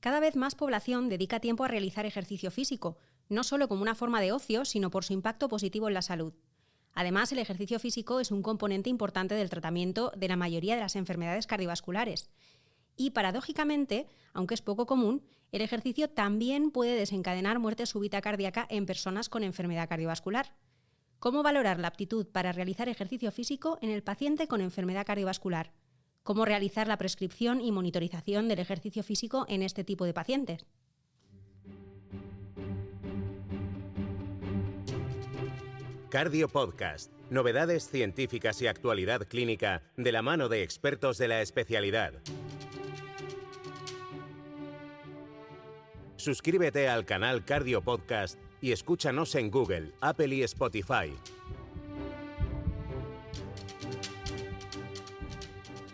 cada vez más población dedica tiempo a realizar ejercicio físico, no solo como una forma de ocio, sino por su impacto positivo en la salud. Además, el ejercicio físico es un componente importante del tratamiento de la mayoría de las enfermedades cardiovasculares. Y, paradójicamente, aunque es poco común, el ejercicio también puede desencadenar muerte súbita cardíaca en personas con enfermedad cardiovascular. ¿Cómo valorar la aptitud para realizar ejercicio físico en el paciente con enfermedad cardiovascular? ¿Cómo realizar la prescripción y monitorización del ejercicio físico en este tipo de pacientes? Cardio Podcast. Novedades científicas y actualidad clínica de la mano de expertos de la especialidad. Suscríbete al canal Cardio Podcast y escúchanos en Google, Apple y Spotify.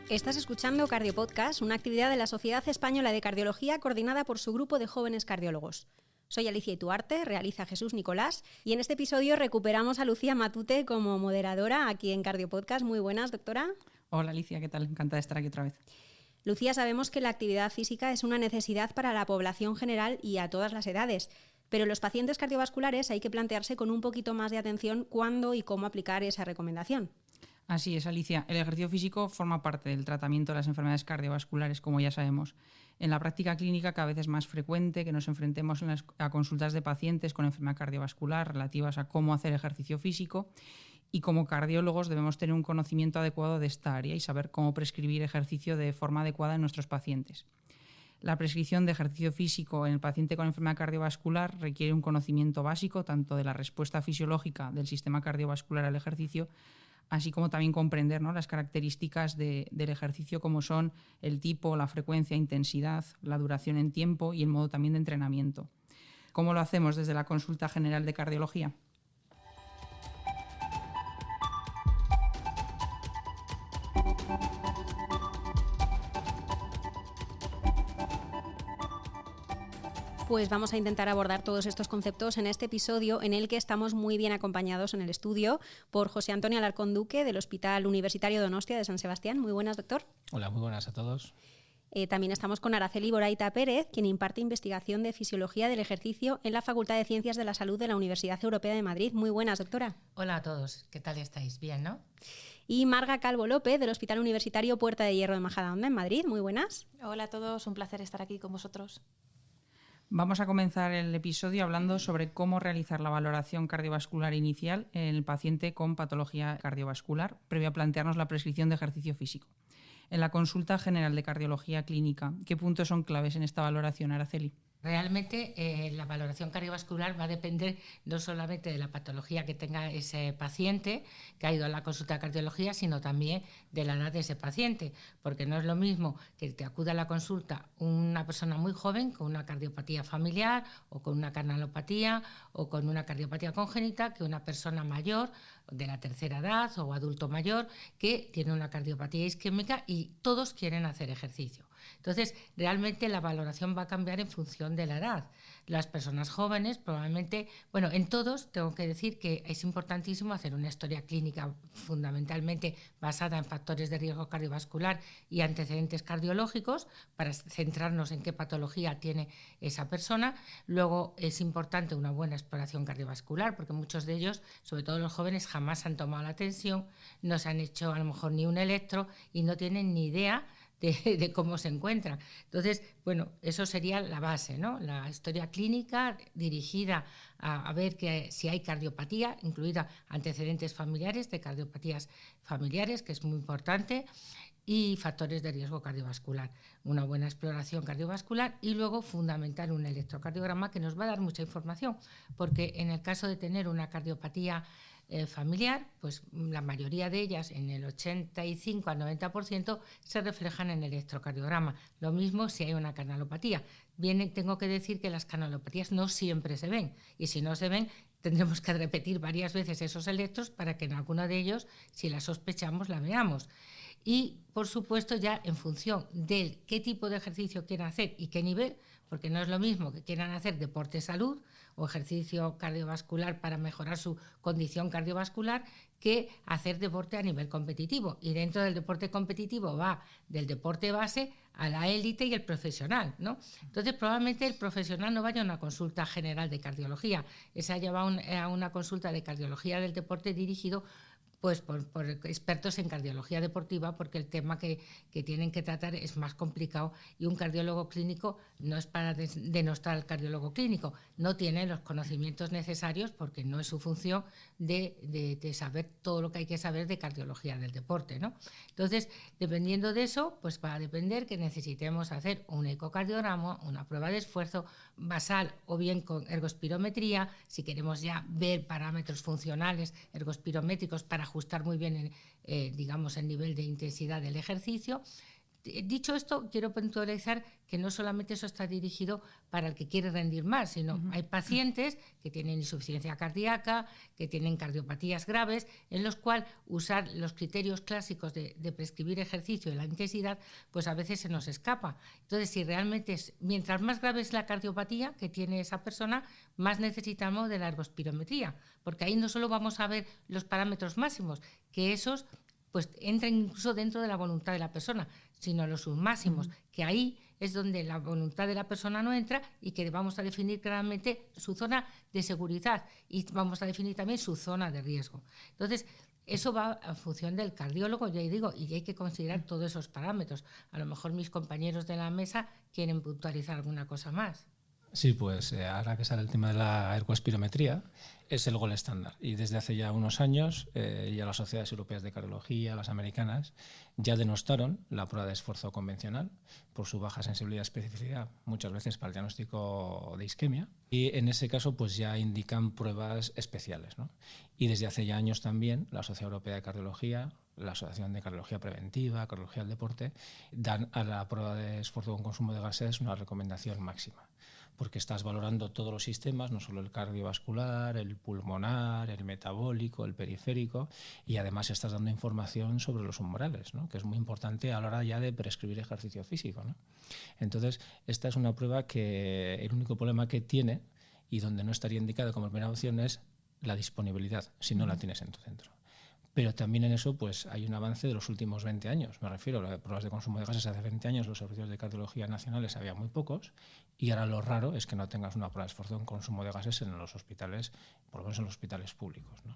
Estás escuchando Cardio Podcast, una actividad de la Sociedad Española de Cardiología coordinada por su grupo de jóvenes cardiólogos. Soy Alicia Ituarte, realiza Jesús Nicolás, y en este episodio recuperamos a Lucía Matute como moderadora aquí en Cardio Podcast. Muy buenas, doctora. Hola Alicia, ¿qué tal? Encantada de estar aquí otra vez. Lucía, sabemos que la actividad física es una necesidad para la población general y a todas las edades, pero en los pacientes cardiovasculares hay que plantearse con un poquito más de atención cuándo y cómo aplicar esa recomendación. Así es, Alicia. El ejercicio físico forma parte del tratamiento de las enfermedades cardiovasculares, como ya sabemos. En la práctica clínica cada vez es más frecuente que nos enfrentemos a consultas de pacientes con enfermedad cardiovascular relativas a cómo hacer ejercicio físico, y como cardiólogos debemos tener un conocimiento adecuado de esta área y saber cómo prescribir ejercicio de forma adecuada en nuestros pacientes. La prescripción de ejercicio físico en el paciente con enfermedad cardiovascular requiere un conocimiento básico tanto de la respuesta fisiológica del sistema cardiovascular al ejercicio, así como también comprender, ¿no?, las características del ejercicio, como son el tipo, la frecuencia, intensidad, la duración en tiempo y el modo también de entrenamiento. ¿Cómo lo hacemos desde la consulta general de cardiología? Pues vamos a intentar abordar todos estos conceptos en este episodio en el que estamos muy bien acompañados en el estudio por José Antonio Alarcón Duque del Hospital Universitario Donostia de San Sebastián. Muy buenas, doctor. Hola, muy buenas a todos. También estamos con Araceli Boraita Pérez, quien imparte investigación de fisiología del ejercicio en la Facultad de Ciencias de la Salud de la Universidad Europea de Madrid. Muy buenas, doctora. Hola a todos, ¿qué tal estáis? Bien, ¿no? Y Marga Calvo López del Hospital Universitario Puerta de Hierro de Majadahonda en Madrid. Muy buenas. Hola a todos, un placer estar aquí con vosotros. Vamos a comenzar el episodio hablando sobre cómo realizar la valoración cardiovascular inicial en el paciente con patología cardiovascular, previo a plantearnos la prescripción de ejercicio físico. En la consulta general de cardiología clínica, ¿qué puntos son claves en esta valoración, Araceli? Realmente la valoración cardiovascular va a depender no solamente de la patología que tenga ese paciente que ha ido a la consulta de cardiología, sino también de la edad de ese paciente, porque no es lo mismo que te acuda a la consulta una persona muy joven con una cardiopatía familiar o con una cardiopatía o con una cardiopatía congénita que una persona mayor de la tercera edad o adulto mayor que tiene una cardiopatía isquémica y todos quieren hacer ejercicio. Entonces, realmente la valoración va a cambiar en función de la edad. Las personas jóvenes probablemente, bueno, en todos tengo que decir que es importantísimo hacer una historia clínica fundamentalmente basada en factores de riesgo cardiovascular y antecedentes cardiológicos para centrarnos en qué patología tiene esa persona. Luego es importante una buena exploración cardiovascular porque muchos de ellos, sobre todo los jóvenes, jamás han tomado la tensión, no se han hecho a lo mejor ni un electro y no tienen ni idea de cómo se encuentran. Entonces, bueno, eso sería la base, ¿no? La historia clínica dirigida a ver si hay cardiopatía, incluida antecedentes familiares de cardiopatías familiares, que es muy importante, y factores de riesgo cardiovascular. Una buena exploración cardiovascular y luego fundamental un electrocardiograma que nos va a dar mucha información, porque en el caso de tener una cardiopatía familiar, pues la mayoría de ellas, en el 85 al 90%, se reflejan en el electrocardiograma. Lo mismo si hay una canalopatía. Bien, tengo que decir que las canalopatías no siempre se ven, y si no se ven, tendremos que repetir varias veces esos electros para que en alguno de ellos, si la sospechamos, la veamos. Y, por supuesto, ya en función de qué tipo de ejercicio quieran hacer y qué nivel, porque no es lo mismo que quieran hacer deporte-salud o ejercicio cardiovascular para mejorar su condición cardiovascular, que hacer deporte a nivel competitivo. Y dentro del deporte competitivo va del deporte base a la élite y el profesional, ¿no? Entonces, probablemente el profesional no vaya a una consulta general de cardiología, esa lleva a una consulta de cardiología del deporte dirigido pues por expertos en cardiología deportiva, porque el tema que tienen que tratar es más complicado y un cardiólogo clínico no es para denostar al cardiólogo clínico, no tiene los conocimientos necesarios porque no es su función de saber todo lo que hay que saber de cardiología del deporte, ¿no? Entonces, dependiendo de eso, pues va a depender que necesitemos hacer un ecocardiograma, una prueba de esfuerzo basal o bien con ergospirometría, si queremos ya ver parámetros funcionales ergospirométricos para ajustar muy bien digamos, el nivel de intensidad del ejercicio. Dicho esto, quiero puntualizar que no solamente eso está dirigido para el que quiere rendir más, sino hay pacientes que tienen insuficiencia cardíaca, que tienen cardiopatías graves, en los cuales usar los criterios clásicos de prescribir ejercicio y la intensidad, pues a veces se nos escapa. Entonces, si realmente mientras más grave es la cardiopatía que tiene esa persona, más necesitamos de la ergospirometría, porque ahí no solo vamos a ver los parámetros máximos, que esos pues entran incluso dentro de la voluntad de la persona, sino los submáximos, que ahí es donde la voluntad de la persona no entra y que vamos a definir claramente su zona de seguridad y vamos a definir también su zona de riesgo. Entonces, eso va en función del cardiólogo, ya digo, y hay que considerar todos esos parámetros. A lo mejor mis compañeros de la mesa quieren puntualizar alguna cosa más. Sí, pues ahora que sale el tema de la ergospirometría, es el gold estándar. Y desde hace ya unos años, ya las sociedades europeas de cardiología, las americanas, ya denostaron la prueba de esfuerzo convencional por su baja sensibilidad y especificidad, muchas veces para el diagnóstico de isquemia. Y en ese caso, pues ya indican pruebas especiales, ¿no? Y desde hace ya años también, la Sociedad Europea de Cardiología, la Asociación de Cardiología Preventiva, Cardiología del Deporte, dan a la prueba de esfuerzo con consumo de gases una recomendación máxima, porque estás valorando todos los sistemas, no solo el cardiovascular, el pulmonar, el metabólico, el periférico, y además estás dando información sobre los umbrales, ¿no? Que es muy importante a la hora ya de prescribir ejercicio físico, ¿no? Entonces, esta es una prueba que el único problema que tiene y donde no estaría indicada como primera opción es la disponibilidad, si no la tienes en tu centro. Pero también en eso pues hay un avance de los últimos 20 años. Me refiero a las pruebas de consumo de gases. Hace 20 años los servicios de cardiología nacionales había muy pocos y ahora lo raro es que no tengas una prueba de esfuerzo en consumo de gases en los hospitales, por lo menos en los hospitales públicos, ¿no?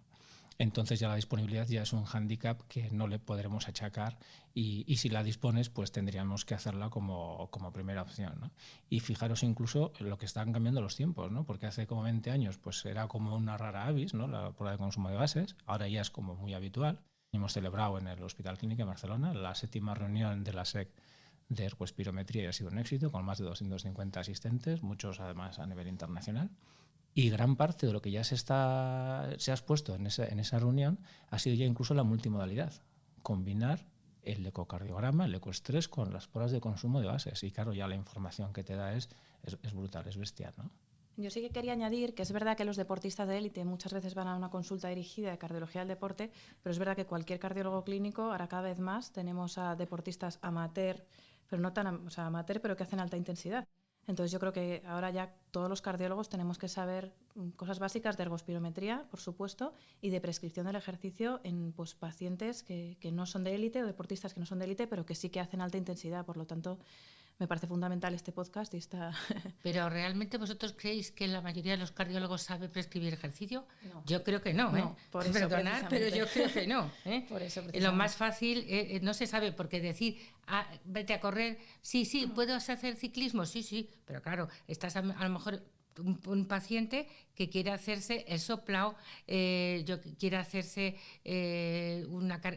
Entonces ya la disponibilidad ya es un hándicap que no le podremos achacar y si la dispones pues tendríamos que hacerla como primera opción, ¿no? Y fijaros incluso en lo que están cambiando los tiempos, ¿no? Porque hace como 20 años pues era como una rara avis, ¿no? La prueba de consumo de gases, ahora ya es como muy habitual. Hemos celebrado en el Hospital Clínica de Barcelona la 7ª reunión de la SEC de ergospirometría y ha sido un éxito, con más de 250 asistentes, muchos además a nivel internacional. Y gran parte de lo que ya se ha expuesto en esa reunión ha sido ya incluso la multimodalidad. Combinar el ecocardiograma, el ecoestrés con las pruebas de consumo de gases. Y claro, ya la información que te da es brutal, es bestial, ¿no? Yo sí que quería añadir que es verdad que los deportistas de élite muchas veces van a una consulta dirigida de cardiología del deporte, pero es verdad que cualquier cardiólogo clínico, ahora cada vez más, tenemos a deportistas amateur, pero no tan amateur, pero que hacen alta intensidad. Entonces yo creo que ahora ya todos los cardiólogos tenemos que saber cosas básicas de ergospirometría, por supuesto, y de prescripción del ejercicio en pues, pacientes que no son de élite o deportistas que no son de élite, pero que sí que hacen alta intensidad. Por lo tanto, me parece fundamental este podcast y esta... ¿Pero realmente vosotros creéis que la mayoría de los cardiólogos sabe prescribir ejercicio? No. Yo creo que no, No, por eso Perdonad, pero yo creo que no. Por eso Lo más fácil no se sabe, porque decir, vete a correr, sí, ¿puedo hacer ciclismo? Sí, pero claro, estás a lo mejor... Un paciente que quiere hacerse el soplao, quiere hacerse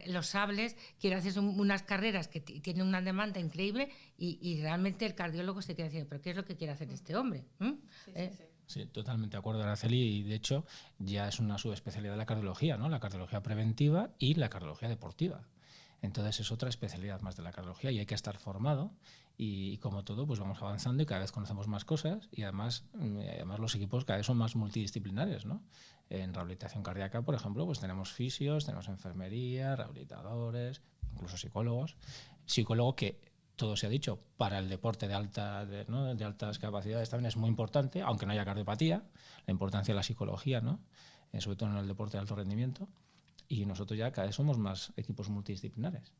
los sables, quiere hacerse unas carreras que tienen una demanda increíble y realmente el cardiólogo se queda diciendo, ¿pero qué es lo que quiere hacer este hombre? Sí. Sí, totalmente de acuerdo, Araceli, y de hecho ya es una subespecialidad de la cardiología, ¿no? La cardiología preventiva y la cardiología deportiva. Entonces es otra especialidad más de la cardiología y hay que estar formado y como todo pues vamos avanzando y cada vez conocemos más cosas y además los equipos cada vez son más multidisciplinares, ¿no? En rehabilitación cardíaca, por ejemplo, pues tenemos fisios, tenemos enfermería, rehabilitadores, incluso psicólogos. Psicólogo que, todo se ha dicho, para el deporte de altas capacidades también es muy importante, aunque no haya cardiopatía, la importancia de la psicología, ¿no? Sobre todo en el deporte de alto rendimiento. Y nosotros ya cada vez somos más equipos multidisciplinares.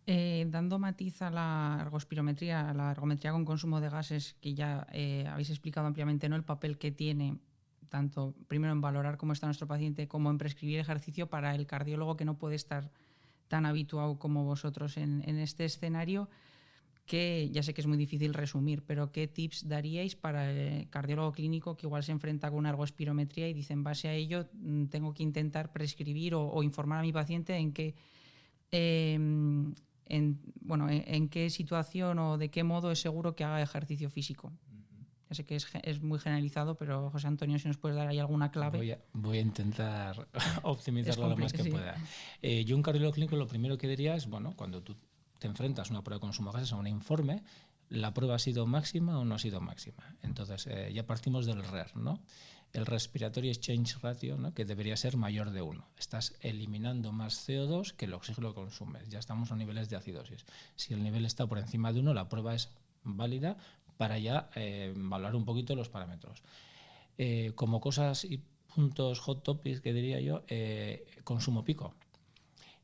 Dando matiz a la ergospirometría, a la ergometría con consumo de gases, que ya habéis explicado ampliamente, ¿no?, el papel que tiene tanto primero en valorar cómo está nuestro paciente como en prescribir ejercicio para el cardiólogo que no puede estar tan habituado como vosotros en este escenario, que ya sé que es muy difícil resumir, pero ¿qué tips daríais para el cardiólogo clínico que igual se enfrenta con una ergospirometría y dice, en base a ello tengo que intentar prescribir o informar a mi paciente en qué en qué situación o de qué modo es seguro que haga ejercicio físico? Ya sé que es muy generalizado, pero José Antonio, si nos puedes dar ahí alguna clave. Voy a intentar optimizarlo lo más que pueda. Yo, un cardiólogo clínico, lo primero que diría es, cuando tú te enfrentas a una prueba de consumo de gases, a un informe, ¿la prueba ha sido máxima o no ha sido máxima? Entonces, ya partimos del RER, ¿no? El Respiratory Exchange Ratio, ¿no?, que debería ser mayor de 1. Estás eliminando más CO2 que el oxígeno que consumes. Ya estamos a niveles de acidosis. Si el nivel está por encima de 1, la prueba es válida para ya valorar un poquito los parámetros. Como cosas y puntos hot topics que diría yo, consumo pico.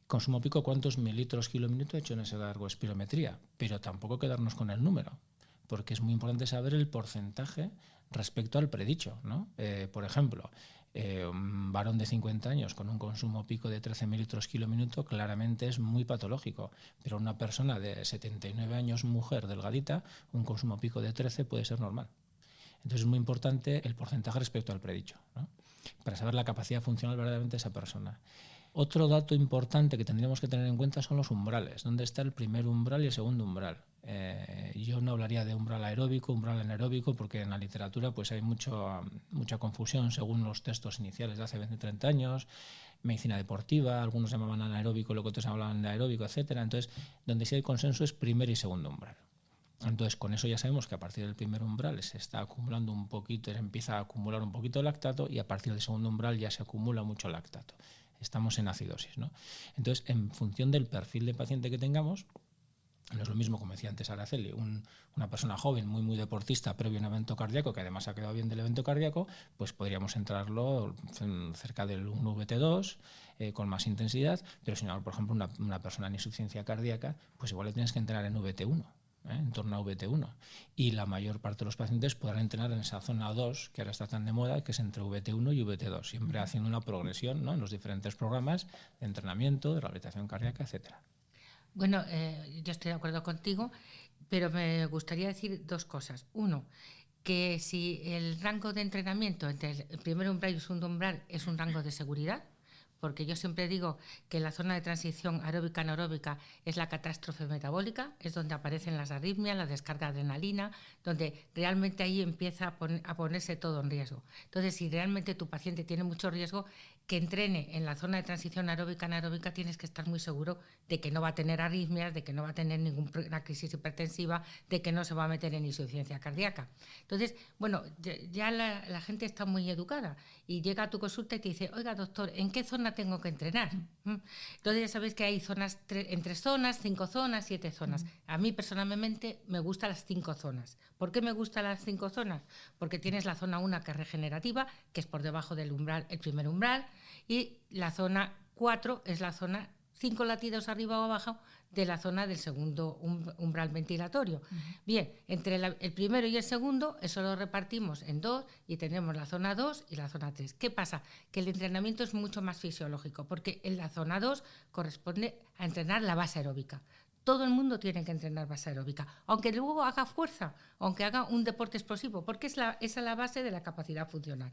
Consumo pico, ¿cuántos mililitros kilómetro he hecho en esa ergospirometría? Pero tampoco quedarnos con el número, porque es muy importante saber el porcentaje respecto al predicho, ¿no? Por ejemplo, un varón de 50 años con un consumo pico de 13 mililitros kilómetro claramente es muy patológico, pero una persona de 79 años, mujer delgadita, un consumo pico de 13 puede ser normal. Entonces es muy importante el porcentaje respecto al predicho, ¿no?, para saber la capacidad funcional verdaderamente de esa persona. Otro dato importante que tendríamos que tener en cuenta son los umbrales. ¿Dónde está el primer umbral y el segundo umbral? Yo no hablaría de umbral aeróbico, umbral anaeróbico, porque en la literatura pues hay mucha confusión según los textos iniciales de hace 20-30 años, medicina deportiva, algunos llamaban anaeróbico, luego otros hablaban de aeróbico, etcétera. Entonces, donde sí hay consenso es primer y segundo umbral. Entonces, con eso ya sabemos que a partir del primer umbral se está acumulando un poquito, empieza a acumular un poquito de lactato, y a partir del segundo umbral ya se acumula mucho lactato. Estamos en acidosis, ¿no? Entonces, en función del perfil de paciente que tengamos, no es lo mismo, como decía antes Araceli, una persona joven, muy deportista, previo a un evento cardíaco, que además ha quedado bien del evento cardíaco, pues podríamos entrarlo cerca del 1VT2, con más intensidad, pero si no, por ejemplo, una persona en insuficiencia cardíaca, pues igual le tienes que entrenar en VT1. En torno a VT1, y la mayor parte de los pacientes podrán entrenar en esa zona 2 que ahora está tan de moda, que es entre VT1 y VT2, siempre haciendo una progresión, ¿no?, en los diferentes programas de entrenamiento, de rehabilitación cardíaca, etcétera. Bueno, yo estoy de acuerdo contigo, pero me gustaría decir dos cosas. Uno, que si el rango de entrenamiento entre el primer umbral y el segundo umbral es un rango de seguridad, porque yo siempre digo que la zona de transición aeróbica-anaeróbica es la catástrofe metabólica, es donde aparecen las arritmias, la descarga de adrenalina, donde realmente ahí empieza a ponerse todo en riesgo. Entonces, si realmente tu paciente tiene mucho riesgo, que entrene en la zona de transición aeróbica-anaeróbica, tienes que estar muy seguro de que no va a tener arritmias, de que no va a tener ninguna crisis hipertensiva, de que no se va a meter en insuficiencia cardíaca. Entonces, bueno, ya la gente está muy educada y llega a tu consulta y te dice, oiga, doctor, ¿en qué zona tengo que entrenar? Entonces ya sabéis que hay zonas en 3 zonas, 5 zonas, 7 zonas. A mí personalmente me gustan las 5 zonas. ¿Por qué me gustan las 5 zonas? Porque tienes la zona 1, que es regenerativa, que es por debajo del umbral, el primer umbral, y la zona 4 es la zona 5 latidos arriba o abajo de la zona del segundo umbral ventilatorio. Bien, entre el primero y el segundo, eso lo repartimos en 2 y tenemos la zona 2 y la zona 3. ¿Qué pasa? Que el entrenamiento es mucho más fisiológico, porque en la zona 2 corresponde a entrenar la base aeróbica. Todo el mundo tiene que entrenar base aeróbica, aunque luego haga fuerza, aunque haga un deporte explosivo, porque esa es la base de la capacidad funcional.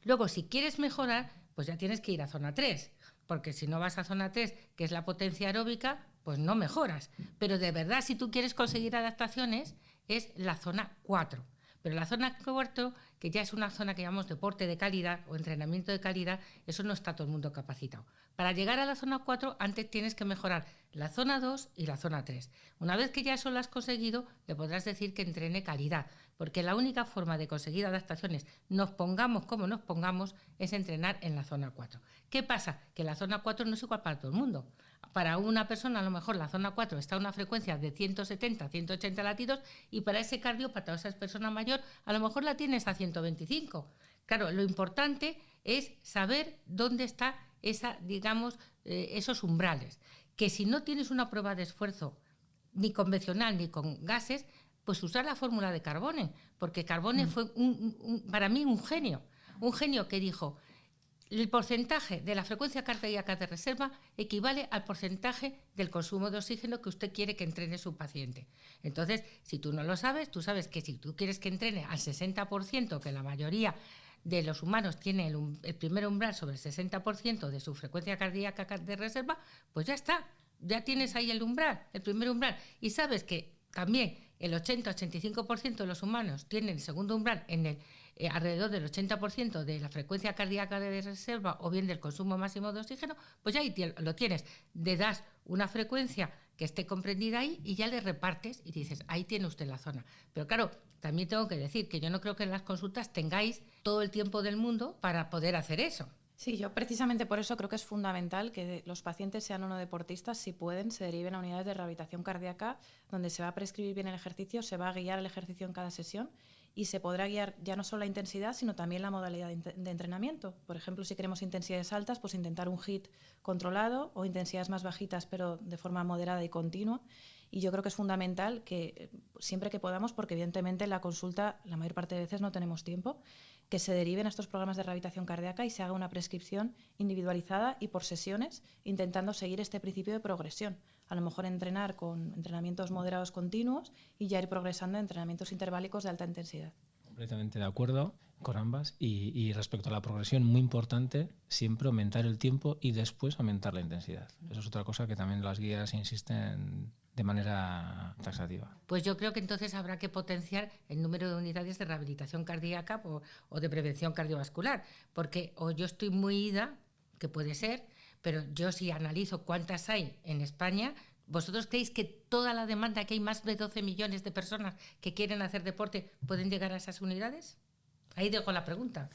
Luego, si quieres mejorar, pues ya tienes que ir a zona 3, porque si no vas a zona 3, que es la potencia aeróbica, pues no mejoras. Pero de verdad, si tú quieres conseguir adaptaciones, es la zona 4. Pero la zona 4, que ya es una zona que llamamos deporte de calidad o entrenamiento de calidad, eso no está todo el mundo capacitado. Para llegar a la zona 4, antes tienes que mejorar la zona 2 y la zona 3. Una vez que ya eso lo has conseguido, le podrás decir que entrene calidad, porque la única forma de conseguir adaptaciones, nos pongamos como nos pongamos, es entrenar en la zona 4. ¿Qué pasa? Que la zona 4 no es igual para todo el mundo. Para una persona, a lo mejor la zona 4 está a una frecuencia de 170, 180 latidos, y para ese cardiópata o esa persona mayor, a lo mejor la tienes a 125. Claro, lo importante es saber dónde está esos umbrales. Que si no tienes una prueba de esfuerzo ni convencional ni con gases, pues usar la fórmula de Carbone, porque Carbone fue para mí un genio que dijo: el porcentaje de la frecuencia cardíaca de reserva equivale al porcentaje del consumo de oxígeno que usted quiere que entrene su paciente. Entonces, si tú no lo sabes, tú sabes que si tú quieres que entrene al 60%, que la mayoría de los humanos tiene el primer umbral sobre el 60% de su frecuencia cardíaca de reserva, pues ya está, ya tienes ahí el primer umbral. Y sabes que también el 80-85% de los humanos tienen el segundo umbral en alrededor del 80% de la frecuencia cardíaca de reserva o bien del consumo máximo de oxígeno, pues ya ahí lo tienes. Le das una frecuencia que esté comprendida ahí y ya le repartes y dices, ahí tiene usted la zona. Pero claro, también tengo que decir que yo no creo que en las consultas tengáis todo el tiempo del mundo para poder hacer eso. Sí, yo precisamente por eso creo que es fundamental que los pacientes, sean o no deportistas, si pueden, se deriven a unidades de rehabilitación cardíaca donde se va a prescribir bien el ejercicio, se va a guiar el ejercicio en cada sesión y se podrá guiar ya no solo la intensidad, sino también la modalidad de entrenamiento. Por ejemplo, si queremos intensidades altas, pues intentar un HIIT controlado, o intensidades más bajitas pero de forma moderada y continua. Y yo creo que es fundamental que siempre que podamos, porque evidentemente en la consulta la mayor parte de veces no tenemos tiempo, que se deriven a estos programas de rehabilitación cardíaca y se haga una prescripción individualizada y por sesiones, intentando seguir este principio de progresión. A lo mejor entrenar con entrenamientos moderados continuos y ya ir progresando en entrenamientos interválicos de alta intensidad. Completamente de acuerdo con ambas. Y respecto a la progresión, muy importante siempre aumentar el tiempo y después aumentar la intensidad. Eso es otra cosa que también las guías insisten de manera taxativa. Pues yo creo que entonces habrá que potenciar el número de unidades de rehabilitación cardíaca o de prevención cardiovascular, porque o yo estoy muy ida, que puede ser, pero yo si analizo cuántas hay en España, ¿vosotros creéis que toda la demanda, que hay más de 12 millones de personas que quieren hacer deporte, pueden llegar a esas unidades? Ahí dejo la pregunta.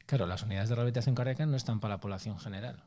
Claro, las unidades de rehabilitación cardíaca no están para la población general.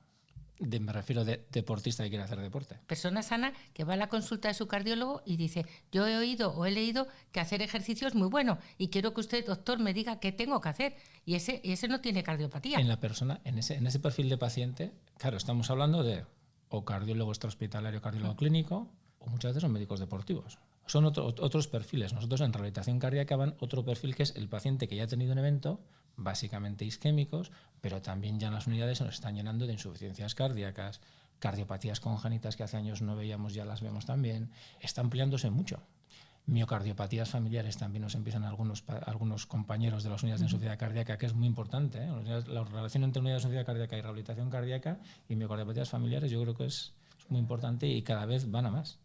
Me refiero de deportista que quiere hacer deporte. Persona sana que va a la consulta de su cardiólogo y dice, yo he oído o he leído que hacer ejercicio es muy bueno y quiero que usted, doctor, me diga qué tengo que hacer. Y ese no tiene cardiopatía. En la persona, en ese perfil de paciente, claro, estamos hablando de o cardiólogo extrahospitalario, cardiólogo clínico, o muchas veces son médicos deportivos. Son otros perfiles. Nosotros en rehabilitación cardíaca van otro perfil, que es el paciente que ya ha tenido un evento, básicamente isquémicos, pero también ya en las unidades se nos están llenando de insuficiencias cardíacas, cardiopatías congénitas que hace años no veíamos, ya las vemos también. Está ampliándose mucho. Miocardiopatías familiares también nos empiezan algunos compañeros de las unidades de insuficiencia cardíaca, que es muy importante, ¿eh? La relación entre unidades de insuficiencia cardíaca y rehabilitación cardíaca y miocardiopatías familiares yo creo que es muy importante y cada vez van a más.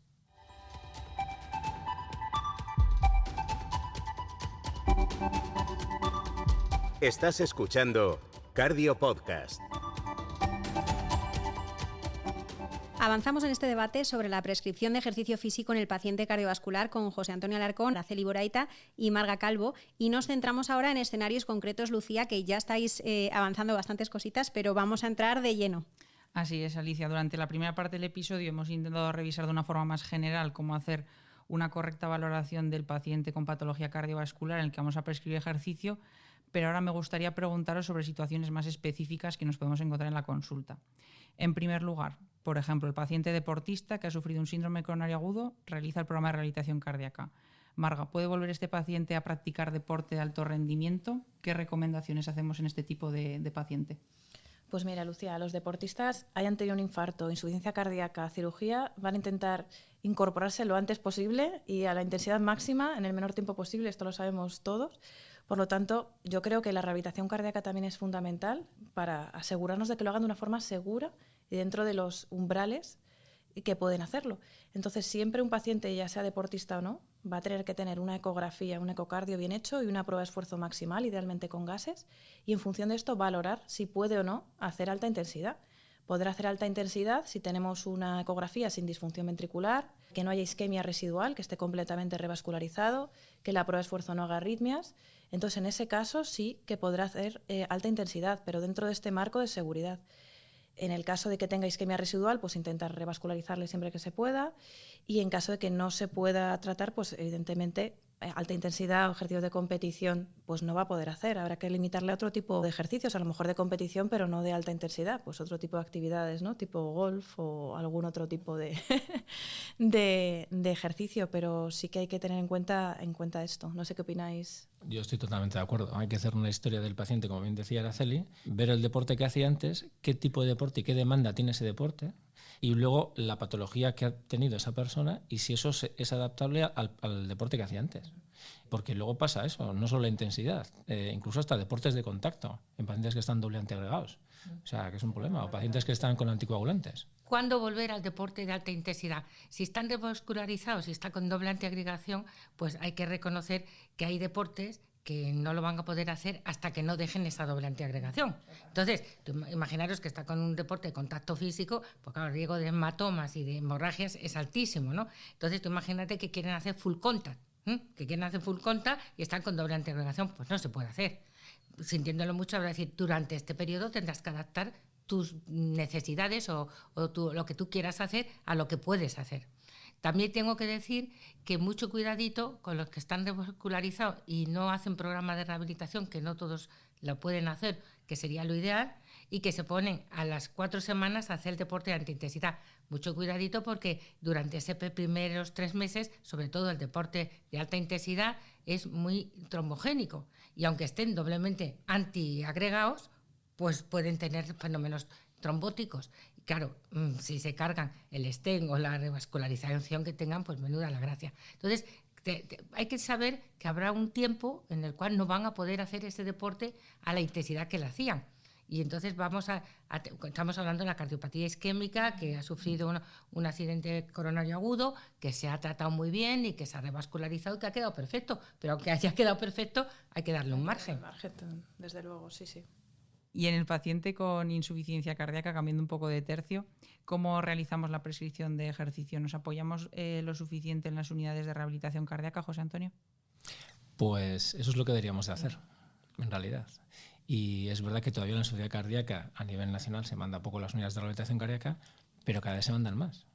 Estás escuchando Cardio Podcast. Avanzamos en este debate sobre la prescripción de ejercicio físico en el paciente cardiovascular con José Antonio Alarcón, Araceli Boraita y Marga Calvo, y nos centramos ahora en escenarios concretos, Lucía, que ya estáis avanzando bastantes cositas, pero vamos a entrar de lleno. Así es, Alicia. Durante la primera parte del episodio hemos intentado revisar de una forma más general cómo hacer una correcta valoración del paciente con patología cardiovascular en el que vamos a prescribir ejercicio, pero ahora me gustaría preguntaros sobre situaciones más específicas que nos podemos encontrar en la consulta. En primer lugar, por ejemplo, el paciente deportista que ha sufrido un síndrome coronario agudo realiza el programa de rehabilitación cardíaca. Marga, ¿puede volver este paciente a practicar deporte de alto rendimiento? ¿Qué recomendaciones hacemos en este tipo de paciente? Pues mira, Lucía, los deportistas hayan tenido un infarto, insuficiencia cardíaca, cirugía, van a intentar incorporarse lo antes posible y a la intensidad máxima en el menor tiempo posible, esto lo sabemos todos. Por lo tanto, yo creo que la rehabilitación cardíaca también es fundamental para asegurarnos de que lo hagan de una forma segura y dentro de los umbrales que pueden hacerlo. Entonces, siempre un paciente, ya sea deportista o no, va a tener que tener una ecografía, un ecocardio bien hecho y una prueba de esfuerzo maximal, idealmente con gases, y en función de esto valorar si puede o no hacer alta intensidad. Podrá hacer alta intensidad si tenemos una ecografía sin disfunción ventricular, que no haya isquemia residual, que esté completamente revascularizado, que la prueba de esfuerzo no haga arritmias. Entonces, en ese caso sí que podrá hacer alta intensidad, pero dentro de este marco de seguridad. En el caso de que tenga isquemia residual, pues intentar revascularizarle siempre que se pueda, y en caso de que no se pueda tratar, pues evidentemente alta intensidad o ejercicios de competición pues no va a poder hacer. Habrá que limitarle a otro tipo de ejercicios, a lo mejor de competición, pero no de alta intensidad, pues otro tipo de actividades, ¿no? Tipo golf o algún otro tipo de, de ejercicio, pero sí que hay que tener en cuenta esto. No sé qué opináis. Yo estoy totalmente de acuerdo. Hay que hacer una historia del paciente, como bien decía Araceli, ver el deporte que hacía antes, qué tipo de deporte y qué demanda tiene ese deporte, y luego la patología que ha tenido esa persona y si eso es adaptable al deporte que hacía antes. Porque luego pasa eso, no solo la intensidad, incluso hasta deportes de contacto, en pacientes que están doble antiagregados. O sea, que es un problema, o pacientes que están con anticoagulantes. ¿Cuándo volver al deporte de alta intensidad? Si están revascularizados, si está con doble antiagregación, pues hay que reconocer que hay deportes que no lo van a poder hacer hasta que no dejen esa doble antiagregación. Entonces, imaginaros que está con un deporte de contacto físico, pues claro, el riesgo de hematomas y de hemorragias es altísimo, ¿no? Entonces, tú imagínate que quieren hacer full contact, y están con doble antiagregación, pues no se puede hacer. Sintiéndolo mucho, habrá decir, durante este periodo tendrás que adaptar tus necesidades o lo que tú quieras hacer a lo que puedes hacer. También tengo que decir que mucho cuidadito con los que están revascularizados y no hacen programa de rehabilitación, que no todos lo pueden hacer, que sería lo ideal, y que se ponen a las 4 semanas a hacer el deporte de alta intensidad. Mucho cuidadito porque durante esos primeros 3 meses, sobre todo el deporte de alta intensidad, es muy trombogénico. Y aunque estén doblemente antiagregados, pues pueden tener fenómenos trombóticos. Claro, si se cargan el stent o la revascularización que tengan, pues menuda la gracia. Entonces, hay que saber que habrá un tiempo en el cual no van a poder hacer ese deporte a la intensidad que lo hacían. Y entonces estamos hablando de la cardiopatía isquémica, que ha sufrido un accidente coronario agudo, que se ha tratado muy bien y que se ha revascularizado y que ha quedado perfecto. Pero aunque haya quedado perfecto, hay que darle un margen. Desde luego, sí. Y en el paciente con insuficiencia cardíaca, cambiando un poco de tercio, ¿cómo realizamos la prescripción de ejercicio? ¿Nos apoyamos lo suficiente en las unidades de rehabilitación cardíaca, José Antonio? Pues eso es lo que deberíamos de hacer, en realidad. Y es verdad que todavía la insuficiencia cardíaca a nivel nacional se manda poco las unidades de rehabilitación cardíaca, pero cada vez se mandan más.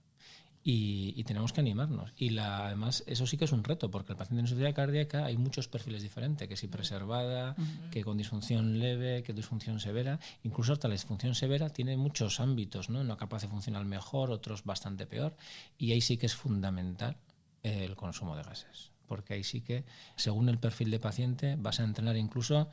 Y tenemos que animarnos. Y además, eso sí que es un reto, porque el paciente en insuficiencia cardíaca hay muchos perfiles diferentes, que si preservada, que con disfunción leve, que disfunción severa. Incluso hasta la disfunción severa tiene muchos ámbitos, ¿no? Una capaz de funcionar mejor, otros bastante peor. Y ahí sí que es fundamental el consumo de gases, porque ahí sí que, según el perfil de paciente, vas a entrenar incluso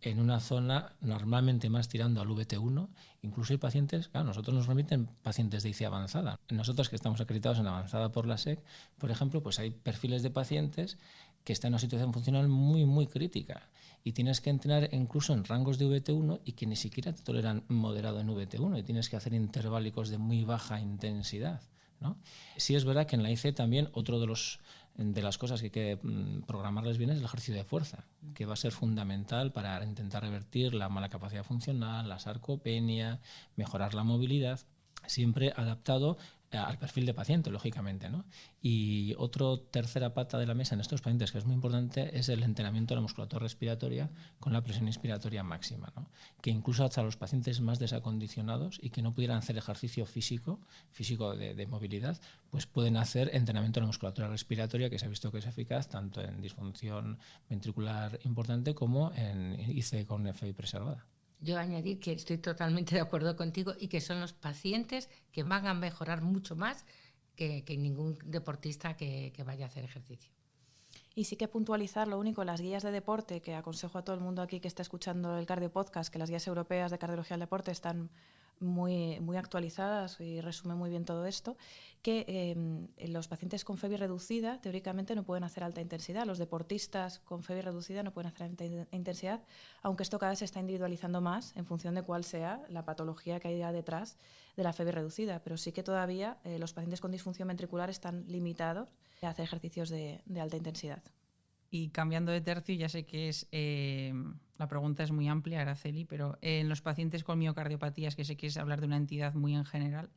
en una zona normalmente más tirando al VT1, incluso hay pacientes, claro, nosotros nos remiten pacientes de IC avanzada. Nosotros que estamos acreditados en avanzada por la SEC, por ejemplo, pues hay perfiles de pacientes que están en una situación funcional muy, muy crítica y tienes que entrenar incluso en rangos de VT1 y que ni siquiera te toleran moderado en VT1 y tienes que hacer interválicos de muy baja intensidad, ¿no? Sí es verdad que en la IC también otro de las cosas que hay que programarles bien es el ejercicio de fuerza, que va a ser fundamental para intentar revertir la mala capacidad funcional, la sarcopenia, mejorar la movilidad, siempre adaptado al perfil de paciente, lógicamente, ¿no? Y tercera pata de la mesa en estos pacientes que es muy importante es el entrenamiento de la musculatura respiratoria con la presión inspiratoria máxima, ¿no? Que incluso hasta los pacientes más desacondicionados y que no pudieran hacer ejercicio físico de movilidad, pues pueden hacer entrenamiento de la musculatura respiratoria, que se ha visto que es eficaz tanto en disfunción ventricular importante como en IC con FI preservada. Yo añadir que estoy totalmente de acuerdo contigo y que son los pacientes que van a mejorar mucho más que ningún deportista que vaya a hacer ejercicio. Y sí que puntualizar lo único, las guías de deporte, que aconsejo a todo el mundo aquí que está escuchando el Cardio Podcast, que las guías europeas de cardiología del deporte están muy, muy actualizadas y resumen muy bien todo esto, que los pacientes con FEBI reducida teóricamente no pueden hacer alta intensidad, los deportistas con FEBI reducida no pueden hacer alta intensidad, aunque esto cada vez se está individualizando más en función de cuál sea la patología que hay detrás de la FEBI reducida, pero sí que todavía los pacientes con disfunción ventricular están limitados a hacer ejercicios de alta intensidad. Y cambiando de tercio, ya sé que la pregunta es muy amplia, Araceli, pero en los pacientes con miocardiopatías, que sé que es hablar de una entidad muy en general,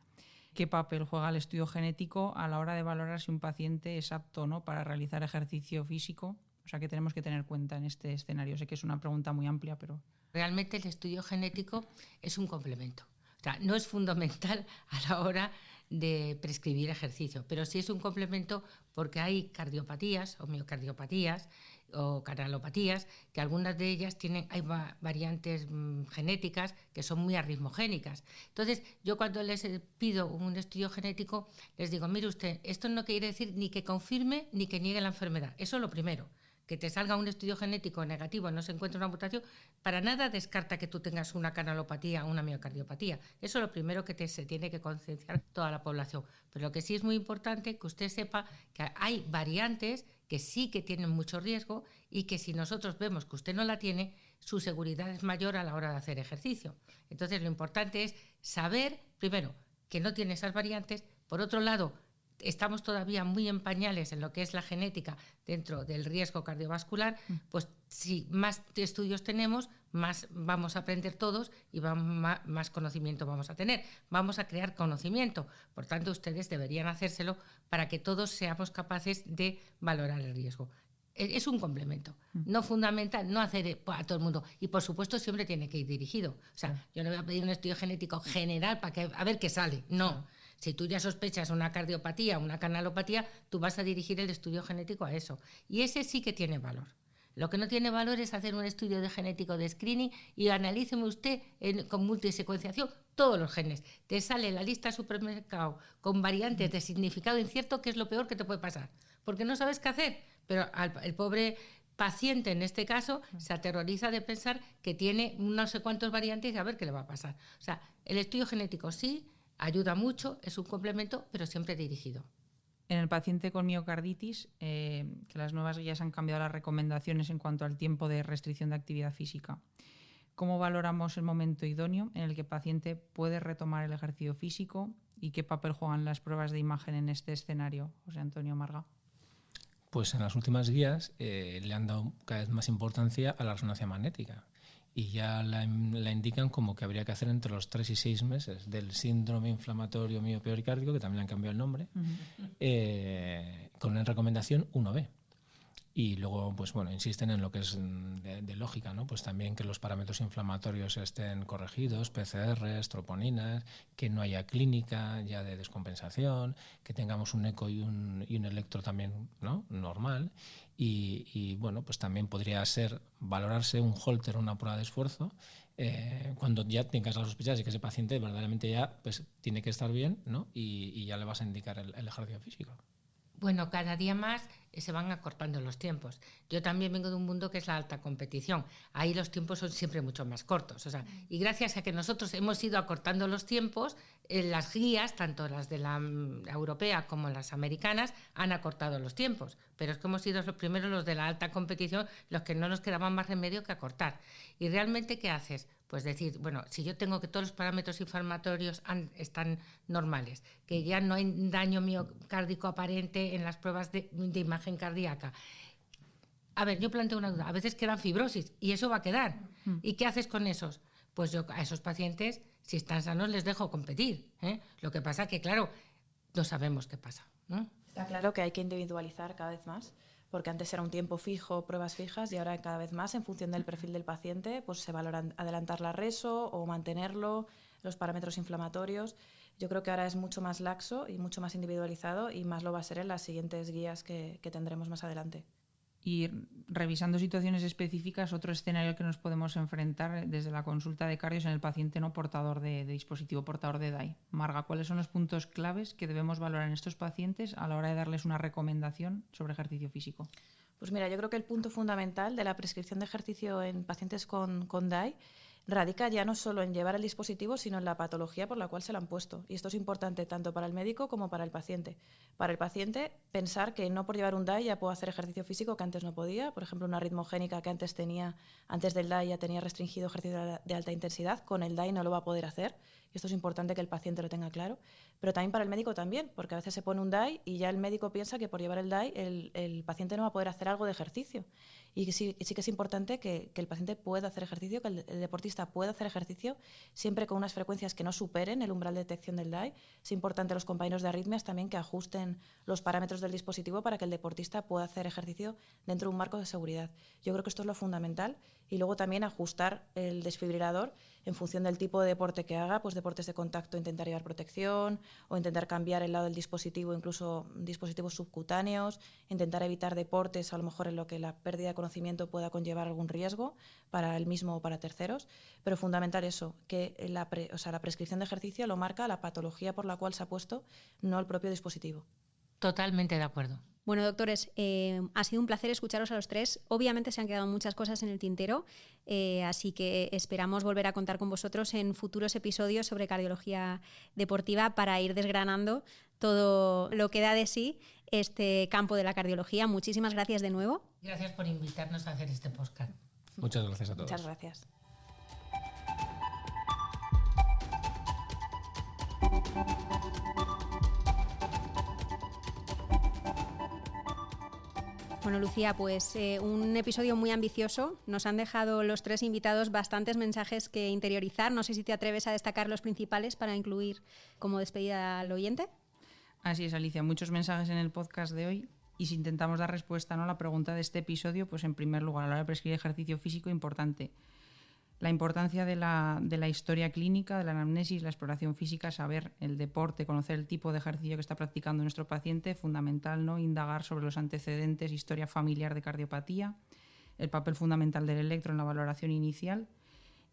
¿qué papel juega el estudio genético a la hora de valorar si un paciente es apto o no para realizar ejercicio físico? O sea, ¿qué tenemos que tener en cuenta en este escenario? Sé que es una pregunta muy amplia, pero... Realmente el estudio genético es un complemento. O sea, no es fundamental a la hora de prescribir ejercicio, pero sí es un complemento porque hay cardiopatías o miocardiopatías o canalopatías, que algunas de ellas hay variantes genéticas que son muy arritmogénicas. Entonces, yo cuando les pido un estudio genético, les digo, mire usted, esto no quiere decir ni que confirme ni que niegue la enfermedad. Eso es lo primero. Que te salga un estudio genético negativo, no se encuentra una mutación, para nada descarta que tú tengas una canalopatía o una miocardiopatía. Eso es lo primero que se tiene que concienciar toda la población. Pero lo que sí es muy importante que usted sepa que hay variantes que sí que tienen mucho riesgo y que si nosotros vemos que usted no la tiene, su seguridad es mayor a la hora de hacer ejercicio. Entonces, lo importante es saber, primero, que no tiene esas variantes. Por otro lado, estamos todavía muy en pañales en lo que es la genética dentro del riesgo cardiovascular, pues si más estudios tenemos, más vamos a aprender todos y más conocimiento vamos a tener. Vamos a crear conocimiento. Por tanto, ustedes deberían hacérselo para que todos seamos capaces de valorar el riesgo. Es un complemento, no fundamental, no hacer a todo el mundo. Y por supuesto siempre tiene que ir dirigido. O sea, yo no voy a pedir un estudio genético general para a ver qué sale. No. Si tú ya sospechas una cardiopatía, una canalopatía, tú vas a dirigir el estudio genético a eso. Y ese sí que tiene valor. Lo que no tiene valor es hacer un estudio de genético de screening y analíceme usted con multisecuenciación todos los genes. Te sale la lista supermercado con variantes de significado incierto, que es lo peor que te puede pasar. Porque no sabes qué hacer. Pero el pobre paciente, en este caso, se aterroriza de pensar que tiene no sé cuántas variantes y a ver qué le va a pasar. O sea, el estudio genético sí ayuda mucho, es un complemento, pero siempre dirigido. En el paciente con miocarditis, que las nuevas guías han cambiado las recomendaciones en cuanto al tiempo de restricción de actividad física. ¿Cómo valoramos el momento idóneo en el que el paciente puede retomar el ejercicio físico y qué papel juegan las pruebas de imagen en este escenario? José Antonio Marga. Pues en las últimas guías le han dado cada vez más importancia a la resonancia magnética. Y ya la indican como que habría que hacer entre los 3 y 6 meses del síndrome inflamatorio miopericardico, que también le han cambiado el nombre, con una recomendación 1B. Y luego, pues bueno, insisten en lo que es de lógica, ¿no? Pues también que los parámetros inflamatorios estén corregidos, PCRs, troponinas, que no haya clínica ya de descompensación, que tengamos un eco y un electro también, ¿no? Normal. Y bueno, pues también podría ser valorarse un Holter o una prueba de esfuerzo cuando ya tengas las sospechas de que ese paciente verdaderamente ya pues tiene que estar bien, ¿no? Y ya le vas a indicar el ejercicio físico. Bueno, cada día más se van acortando los tiempos. Yo también vengo de un mundo que es la alta competición. Ahí los tiempos son siempre mucho más cortos. O sea, y gracias a que nosotros hemos ido acortando los tiempos, las guías, tanto las de la europea como las americanas, han acortado los tiempos. Pero es que hemos sido los primeros, los de la alta competición, los que no nos quedaban más remedio que acortar. ¿Y realmente qué haces? Pues decir, bueno, si yo tengo que todos los parámetros inflamatorios están normales, que ya no hay daño miocárdico aparente en las pruebas de imagen cardíaca. A ver, yo planteo una duda. A veces quedan fibrosis y eso va a quedar. ¿Y qué haces con esos? Pues yo a esos pacientes, si están sanos, les dejo competir. Lo que pasa que, claro, no sabemos qué pasa, ¿no? Está claro que hay que individualizar cada vez más, porque antes era un tiempo fijo, pruebas fijas, y ahora cada vez más, en función del perfil del paciente, pues se valoran adelantar la reso o mantenerlo, los parámetros inflamatorios. Yo creo que ahora es mucho más laxo y mucho más individualizado, y más lo va a ser en las siguientes guías que tendremos más adelante. Y revisando situaciones específicas, otro escenario al que nos podemos enfrentar desde la consulta de cardio es en el paciente no portador de dispositivo, portador de DAI. Marga, ¿cuáles son los puntos claves que debemos valorar en estos pacientes a la hora de darles una recomendación sobre ejercicio físico? Pues mira, yo creo que el punto fundamental de la prescripción de ejercicio en pacientes con DAI radica ya no solo en llevar el dispositivo, sino en la patología por la cual se lo han puesto. Y esto es importante tanto para el médico como para el paciente. Para el paciente, pensar que no por llevar un DAI ya puedo hacer ejercicio físico que antes no podía. Por ejemplo, una arritmogénica que antes del DAI ya tenía restringido ejercicio de alta intensidad, con el DAI no lo va a poder hacer. Y esto es importante que el paciente lo tenga claro. Pero también para el médico también, porque a veces se pone un DAI y ya el médico piensa que por llevar el DAI el paciente no va a poder hacer algo de ejercicio. Y sí que es importante que el paciente pueda hacer ejercicio, que el deportista pueda hacer ejercicio, siempre con unas frecuencias que no superen el umbral de detección del DAI. Es importante los compañeros de arritmias también que ajusten los parámetros del dispositivo para que el deportista pueda hacer ejercicio dentro de un marco de seguridad. Yo creo que esto es lo fundamental. Y luego también ajustar el desfibrilador, en función del tipo de deporte que haga, pues deportes de contacto intentar llevar protección o intentar cambiar el lado del dispositivo, incluso dispositivos subcutáneos, intentar evitar deportes a lo mejor en lo que la pérdida de conocimiento pueda conllevar algún riesgo para él mismo o para terceros, pero fundamental eso, que la prescripción de ejercicio lo marca la patología por la cual se ha puesto, no el propio dispositivo. Totalmente de acuerdo. Bueno, doctores, ha sido un placer escucharos a los tres. Obviamente se han quedado muchas cosas en el tintero, así que esperamos volver a contar con vosotros en futuros episodios sobre cardiología deportiva para ir desgranando todo lo que da de sí este campo de la cardiología. Muchísimas gracias de nuevo. Gracias por invitarnos a hacer este podcast. Muchas gracias a todos. Muchas gracias. Bueno, Lucía, pues un episodio muy ambicioso. Nos han dejado los tres invitados bastantes mensajes que interiorizar. No sé si te atreves a destacar los principales para incluir como despedida al oyente. Así es, Alicia. Muchos mensajes en el podcast de hoy. Y si intentamos dar respuesta, ¿no?, a la pregunta de este episodio, pues en primer lugar, a la hora de prescribir ejercicio físico, importante. La importancia de la historia clínica, de la anamnesis, la exploración física, saber el deporte, conocer el tipo de ejercicio que está practicando nuestro paciente, fundamental, ¿no?, indagar sobre los antecedentes, historia familiar de cardiopatía, el papel fundamental del electro en la valoración inicial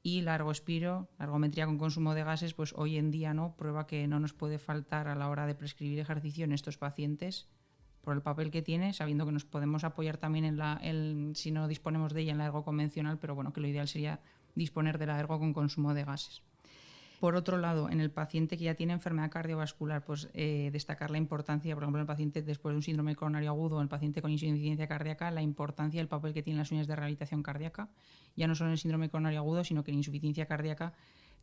y la ergometría con consumo de gases, pues hoy en día, ¿no?, prueba que no nos puede faltar a la hora de prescribir ejercicio en estos pacientes por el papel que tiene, sabiendo que nos podemos apoyar también si no disponemos de ella, en la ergo convencional, pero bueno, que lo ideal sería disponer de la ergo con consumo de gases. Por otro lado, en el paciente que ya tiene enfermedad cardiovascular, pues destacar la importancia, por ejemplo, en el paciente después de un síndrome coronario agudo o el paciente con insuficiencia cardíaca, la importancia del papel que tienen las unidades de rehabilitación cardíaca, ya no solo en el síndrome coronario agudo, sino que en insuficiencia cardíaca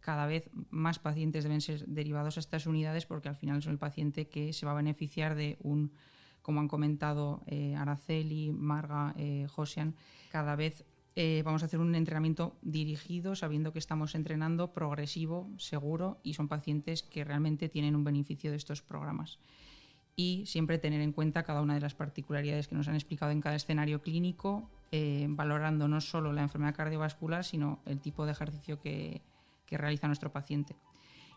cada vez más pacientes deben ser derivados a estas unidades porque al final son el paciente que se va a beneficiar de como han comentado Araceli, Marga, Josian, cada vez vamos a hacer un entrenamiento dirigido, sabiendo que estamos entrenando progresivo, seguro, y son pacientes que realmente tienen un beneficio de estos programas. Y siempre tener en cuenta cada una de las particularidades que nos han explicado en cada escenario clínico, valorando no solo la enfermedad cardiovascular, sino el tipo de ejercicio que realiza nuestro paciente.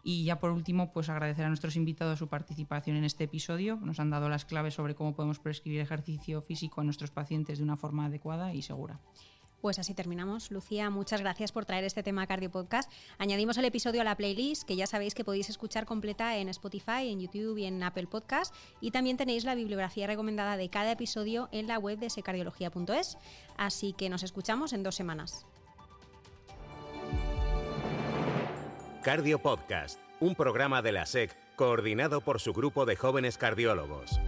Y ya por último, pues agradecer a nuestros invitados su participación en este episodio. Nos han dado las claves sobre cómo podemos prescribir ejercicio físico a nuestros pacientes de una forma adecuada y segura. Pues así terminamos. Lucía, muchas gracias por traer este tema a Cardio Podcast. Añadimos el episodio a la playlist, que ya sabéis que podéis escuchar completa en Spotify, en YouTube y en Apple Podcast. Y también tenéis la bibliografía recomendada de cada episodio en la web de secardiología.es. Así que nos escuchamos en 2 semanas. Cardio Podcast, un programa de la SEC coordinado por su grupo de jóvenes cardiólogos.